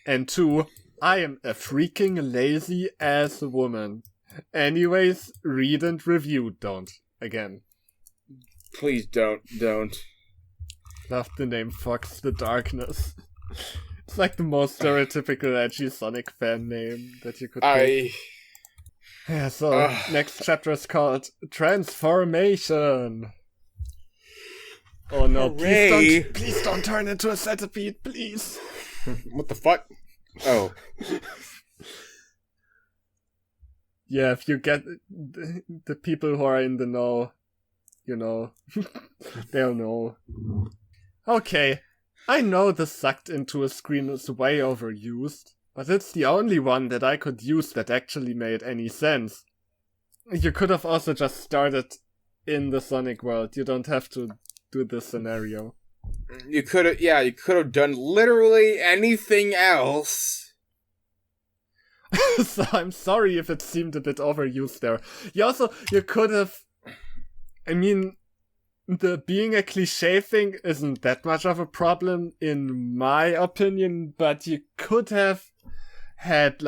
and 2, I am a freaking lazy ass woman. Anyways, read and review, don't. Again. Please don't. Love the name Fox the Darkness. It's like the most stereotypical edgy Sonic fan name that you could pick. Yeah, so next chapter is called Transformation. Oh no, please don't turn into a centipede, please. What the fuck? Oh. Yeah, if you get the people who are in the know, you know, they'll know. Okay, I know the sucked into a screen is way overused, but it's the only one that I could use that actually made any sense. You could have also just started in the Sonic world, you don't have to do this scenario. You could have done literally anything else. So I'm sorry if it seemed a bit overused there. You could have, I mean, the being a cliche thing isn't that much of a problem in my opinion, but you could have had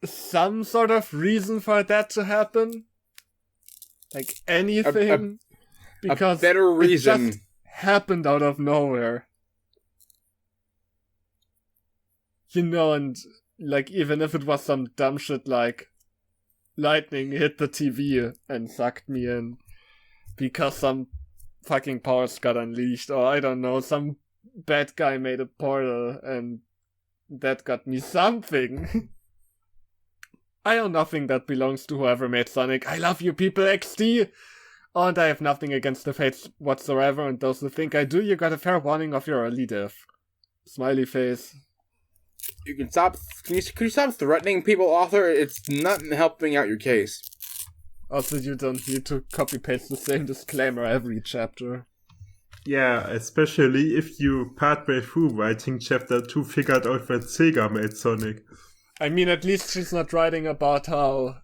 some sort of reason for that to happen. Like anything. Because a better reason. It just happened out of nowhere. You know, and like even if it was some dumb shit like lightning hit the TV and sucked me in because some fucking powers got unleashed, or I don't know, some bad guy made a portal and that got me something. I know nothing that belongs to whoever made Sonic. I love you people, XD! And I have nothing against the Fates whatsoever, and those who think I do, you got a fair warning of your early death. Smiley face. You can stop. Can you stop threatening people, author? It's not helping out your case. Also, you don't need to copy-paste the same disclaimer every chapter. Yeah, especially if you partway through writing chapter 2 figured out that Sega made Sonic. I mean, at least she's not writing about how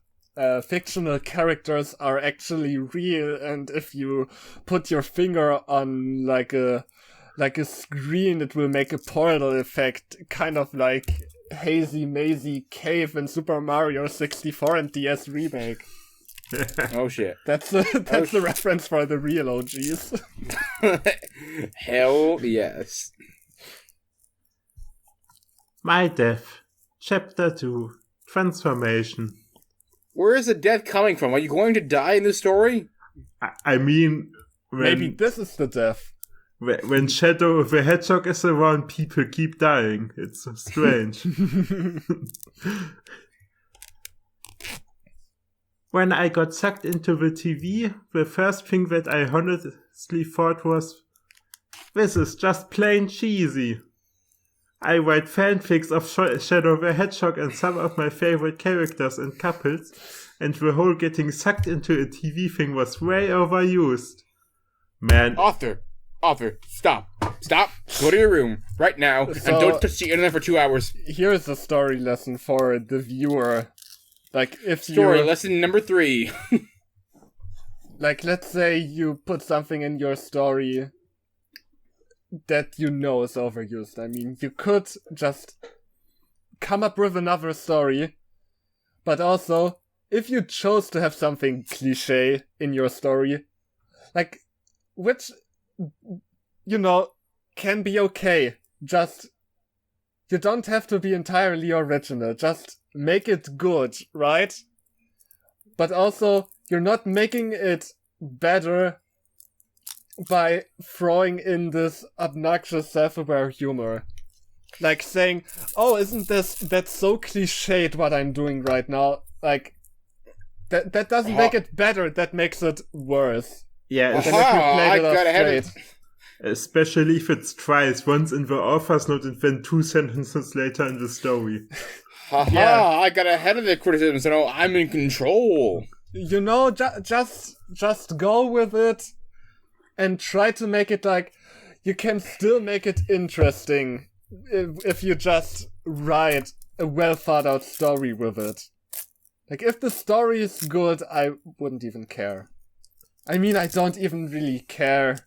fictional characters are actually real, and if you put your finger on like a screen, it will make a portal effect, kind of like Hazy Mazy Cave in Super Mario 64 and DS Remake. Oh shit. That's the reference for the real OGs. Hell yes. My Death, Chapter 2, Transformation. Where is the death coming from? Are you going to die in this story? I mean... Maybe this is the death. When Shadow the Hedgehog is around, people keep dying. It's strange. When I got sucked into the TV, the first thing that I honestly thought was, this is just plain cheesy. I write fanfics of Shadow the Hedgehog and some of my favorite characters and couples, and the whole getting sucked into a TV thing was way overused. Man. Author, stop. Go to your room right now and don't touch the internet for 2 hours. Here's a story lesson for the viewer. Like, if Story lesson number 3. Like, let's say you put something in your story that you know is overused. I mean, you could just come up with another story, but also, if you chose to have something cliche in your story, like, which, can be okay, just, you don't have to be entirely original, just make it good, right? But also, you're not making it better by throwing in this obnoxious self-aware humor. Like saying, oh, isn't that's so cliched what I'm doing right now? Like, that doesn't make it better, that makes it worse. Yeah, I got ahead of it. Especially if it's twice, once in the author's note and then 2 sentences later in the story. Haha, I got ahead of the criticism, so I'm in control. Just go with it and try to make it like, you can still make it interesting if you just write a well thought out story with it. Like, if the story is good, I wouldn't even care. I mean, I don't even really care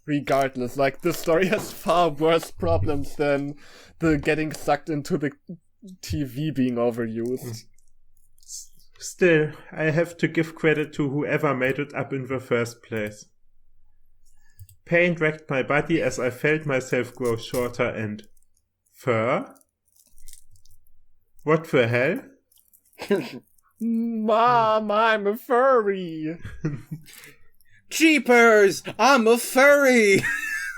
regardless. Like, the story has far worse problems than the getting sucked into the TV being overused. Still, I have to give credit to whoever made it up in the first place. Pain wrecked my body as I felt myself grow shorter and... Fur? What the hell? Mom, I'm a furry! Jeepers! I'm a furry!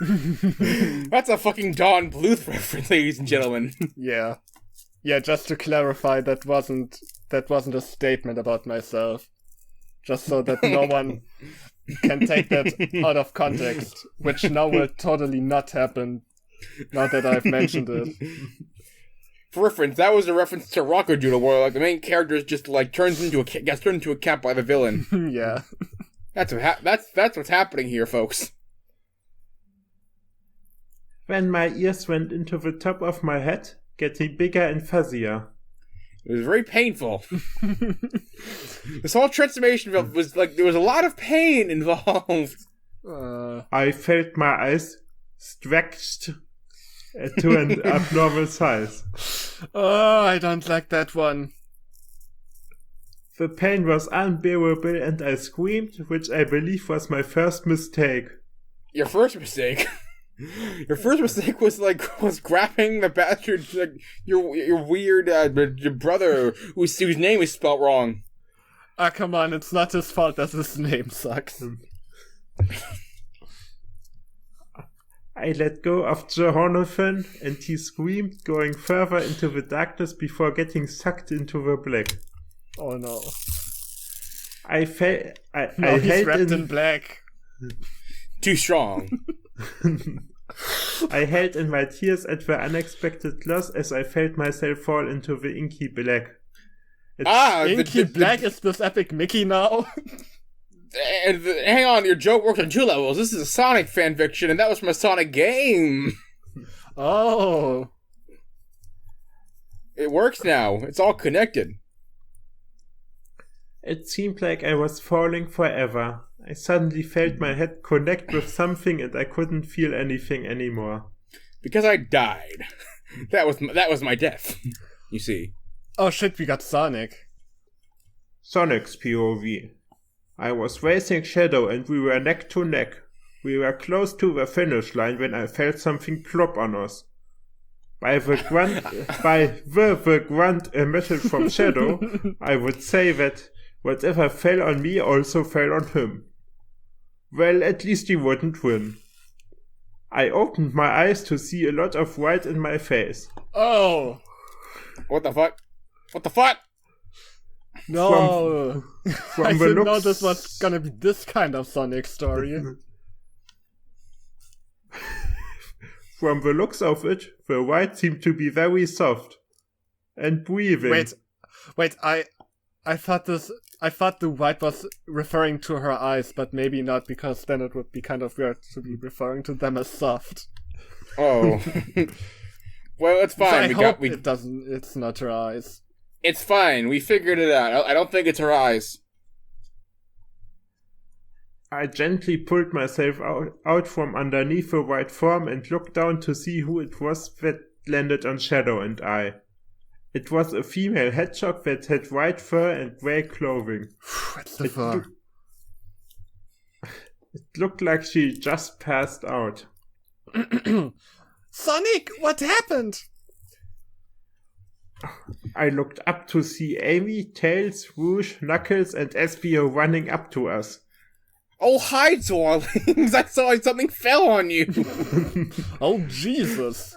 That's a fucking Don Bluth reference, ladies and gentlemen. Yeah. Yeah, just to clarify, that wasn't a statement about myself. Just so that no one can take that out of context, which now will totally not happen, now that I've mentioned it. For reference, that was a reference to Rockadoodle, where like the main character is just like gets turned into a cat by the villain. Yeah. That's what's happening here, folks. When my ears went into the top of my head, getting bigger and fuzzier. It was very painful. This whole transformation was like, there was a lot of pain involved. I felt my eyes stretched to an abnormal size. Oh, I don't like that one. The pain was unbearable and I screamed, which I believe was my first mistake. Your first mistake? Your first mistake was grabbing the bastard, like, your weird your brother whose name is spelled wrong. Ah, come on, it's not his fault that his name sucks. I let go of Jonathan and he screamed, going further into the darkness before getting sucked into the black. Oh no. He's wrapped in black. Too strong. I held in my tears at the unexpected loss as I felt myself fall into the inky black. Inky black is this epic Mickey now? Hang on, your joke works on 2 levels. This is a Sonic fanfiction, and that was from a Sonic game. Oh. It works now. It's all connected. It seemed like I was falling forever. I suddenly felt my head connect with something and I couldn't feel anything anymore. Because I died. That was my death. You see. Oh shit, we got Sonic. Sonic's POV. I was racing Shadow and we were neck to neck. We were close to the finish line when I felt something plop on us. By the grunt emitted from Shadow, I would say that whatever fell on me also fell on him. Well, at least he wouldn't win. I opened my eyes to see a lot of white in my face. Oh! What the fuck? What the fuck? No! From I the didn't know looks... this was gonna be this kind of Sonic story. From the looks of it, the white seemed to be very soft. And breathing. Wait, I thought the white was referring to her eyes, but maybe not, because then it would be kind of weird to be referring to them as soft. Oh. Well, it's fine. So it's not her eyes. It's fine. We figured it out. I don't think it's her eyes. I gently pulled myself out from underneath the white form and looked down to see who it was that landed on Shadow and I. It was a female hedgehog that had white fur and grey clothing. It's the fur. It looked like she just passed out. Sonic, what happened? I looked up to see Amy, Tails, Rouge, Knuckles, and Espio running up to us. Oh, hi, darlings! I saw something fell on you! Oh, Jesus.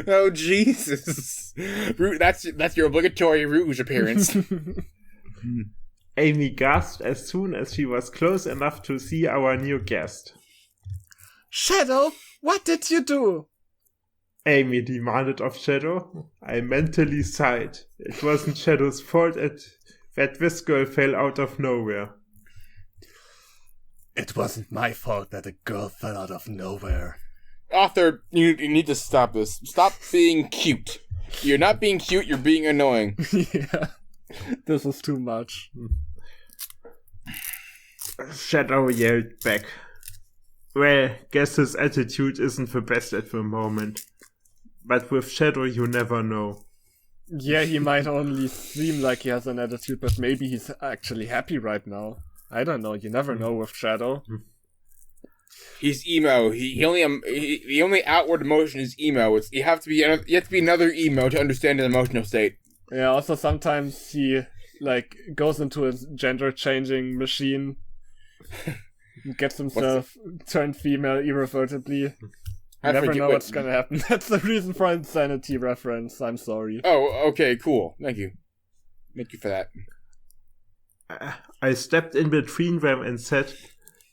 Oh, Jesus. That's your obligatory Rouge appearance. Amy gasped as soon as she was close enough to see our new guest. Shadow, what did you do? Amy demanded of Shadow. I mentally sighed. It wasn't Shadow's fault that this girl fell out of nowhere. It wasn't my fault that a girl fell out of nowhere. Author, you need to stop this. Stop being cute. You're not being cute, you're being annoying. Yeah. This is too much. Shadow yelled back. Well, guess his attitude isn't the best at the moment. But with Shadow you never know. Yeah, he might only seem like he has an attitude, but maybe he's actually happy right now. I don't know, you never know with Shadow. He's emo. The only outward emotion is emo. You have to be another emo to understand an emotional state. Yeah, also sometimes he goes into a gender changing machine, gets himself turned female irreversibly. You never know what's gonna happen. That's the reason for insanity reference. I'm sorry. Oh, okay, cool. Thank you. Thank you for that. I stepped in between them and said,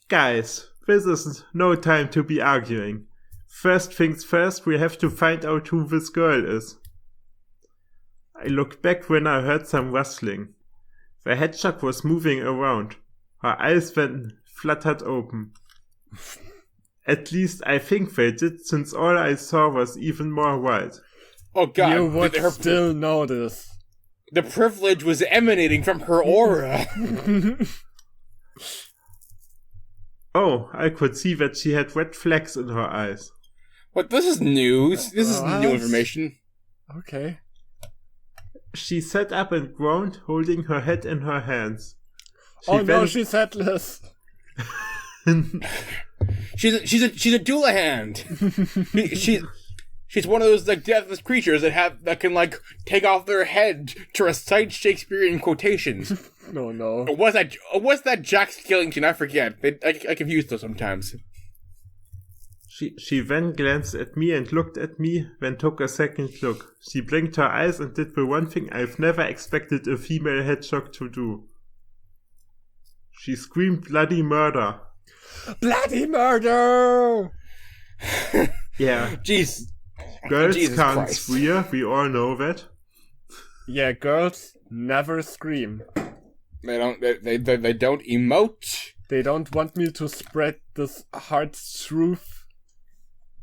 Guys, this is no time to be arguing. First things first, we have to find out who this girl is. I looked back when I heard some rustling. The hedgehog was moving around. Her eyes then fluttered open. At least I think they did, since all I saw was even more white. Oh god, you would still notice. The privilege was emanating from her aura. Oh, I could see that she had red flecks in her eyes. What? This is news. This is new information. Okay. She sat up and groaned, holding her head in her hands. No, she's headless. She's a Doulahan. She's one of those deathless creatures that can take off their head to recite Shakespearean quotations. No. Or was that Jack Skellington? I forget. I confuse those sometimes. She then glanced at me and looked at me, then took a second look. She blinked her eyes and did the one thing I've never expected a female hedgehog to do. She screamed bloody murder. Bloody murder! Yeah. Jeez. Girls Jesus can't Christ. swear, we all know that. Yeah, girls never scream. They don't emote. They don't want me to spread this hard truth.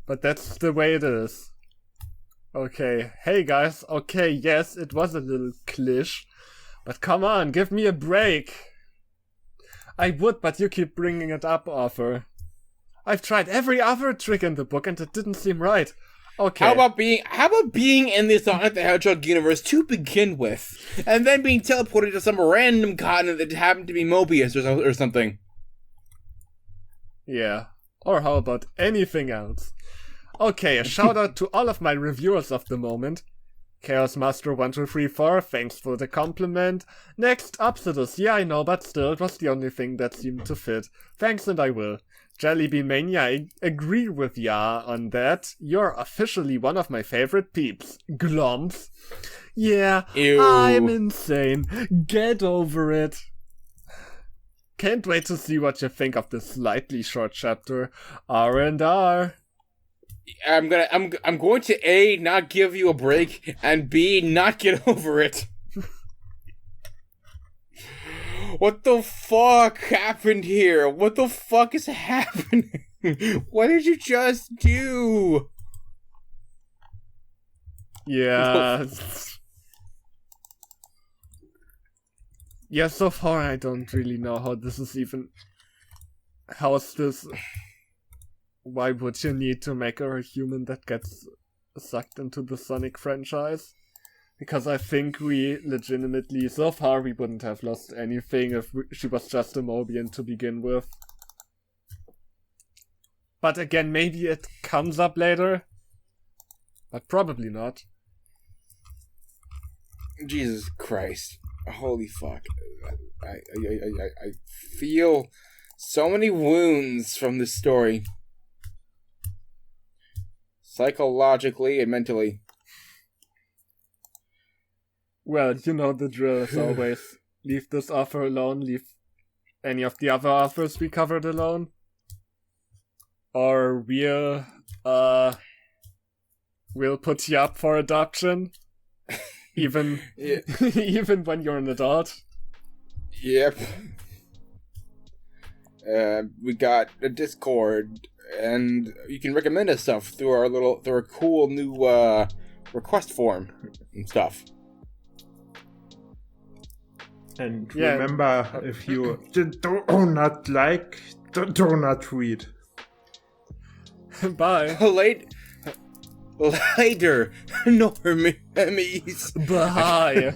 But that's the way it is. Okay, hey guys, okay, yes, it was a little cliché. But come on, give me a break. I would, but you keep bringing it up, author. I've tried every other trick in the book and it didn't seem right. Okay. How about being in the Sonic the Hedgehog universe to begin with, and then being teleported to some random continent that happened to be Mobius or something? Yeah. Or how about anything else? Okay, a shout out to all of my reviewers of the moment. Chaos Master 1234, thanks for the compliment. Next, Upsidus, yeah I know, but still, it was the only thing that seemed to fit. Thanks and I will. Jellybean Mania, I agree with ya on that. You're officially one of my favorite peeps. Glomps. Yeah, Ew. I'm insane. Get over it. Can't wait to see what you think of this slightly short chapter. R&R. I'm going to A, not give you a break, and B, not get over it. What the fuck happened here? What the fuck is happening? What did you just do? Yeah. Yeah, so far I don't really know how this is even how's this? Why would you need to make her a human that gets sucked into the Sonic franchise? Because I think we legitimately, so far, we wouldn't have lost anything if she was just a Mobian to begin with. But again, maybe it comes up later. But probably not. Jesus Christ. Holy fuck. I feel so many wounds from this story. Psychologically and mentally. Well, you know the drill as always. Leave this author alone, leave any of the other authors we covered alone. Or we'll put you up for adoption. Even even when you're an adult. Yep. We got a Discord, and you can recommend us stuff through our cool new request form and stuff. And remember, if you do not like, do not read. Bye. Later, normies. Bye.